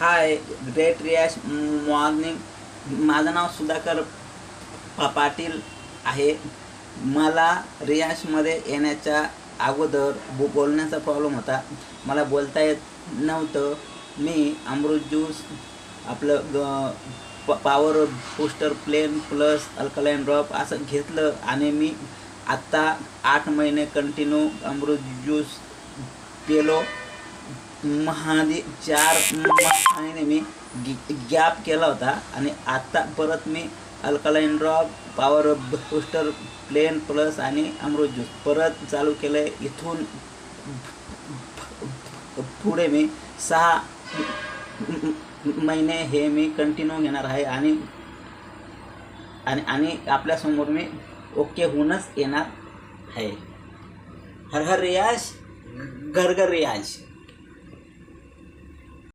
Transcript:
हाय great रियाज morning. माझं नाव सुधाकर पाटील आहे. मला रियाजमध्ये येण्याच्या अगोदर बोलण्याचा प्रॉब्लेम होता. मला बोलता येत नव्हतं. मी अमृत ज्यूस आपलं power booster plain plus alkaline drop असं घेतलं आणि मी आत्ता 8 महिने कंटिन्यू अमृत ज्यूस पेलो. महादी 4 महिने मी गॅप केला होता आणि आत्ता परत मी alkaline drop power booster plain plus आणि अमृत ज्यूस परत चालू केलं आहे. इथून पुढे मी 6 महिने हे मी कंटिन्यू घेणार आहे आणि आणि आणि आपल्यासमोर मी ओके होऊनच येणार आहे. हर हर रियाज, घर घर रियाज.